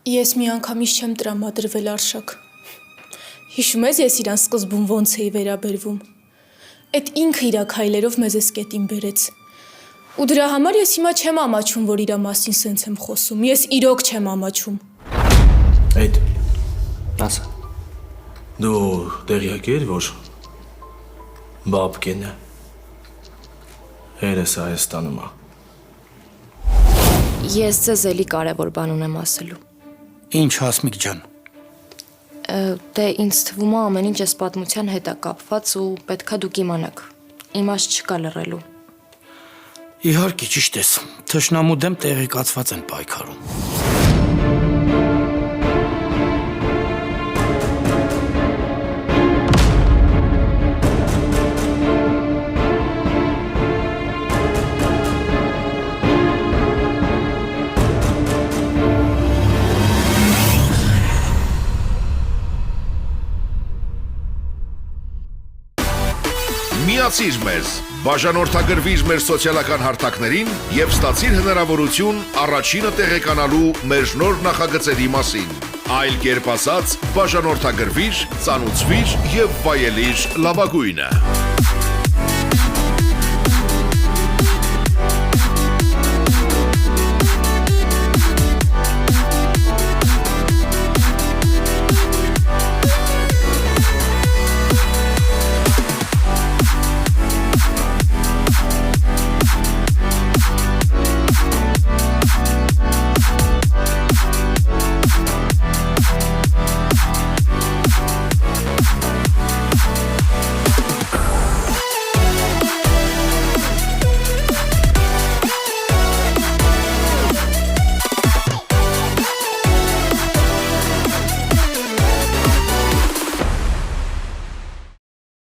Ես մի անգամից չեմ տրամադրվել Արշակ։ Հիշում ես ես իրան սկզբում ոնց էի վերաբերվում։ Այդ ինքը իրա քայլերով մեզ էս կետին բերեց։ Ու դրա համար ես հիմա չեմ ամաչում, որ իրա մասին սենց եմ խոսում։ Ես իրոք չեմ ամաչում։ Այդ Ասա։ դու տեղյակ ես, որ բաբկենը հերս Հայաստանում է։ Ես ձեզ էլի կարևոր բան ունեմ ասելու։ Ինչ Հասմիկ ջան։ Դե ինձ թվում է ամեն ինչ այս պատմության հետ է կապված ու պետքա դուք իմանաք։ Իմաստ չկա լռելու։ Իհարկե ճիշտ ես։ Թշնամու դեմ տեղեկացված են պայքարում։ Միացիր մեզ, բաժանորդագրվիր մեր սոցիալական հարթակներին և ստացիր հնարավորություն առաջինը տեղեկանալու մեր նոր նախագծերի մասին։ Այլ կերպ ասած, բաժանորդագրվիր, ծանուցվիր և վայելիր լավագույնը։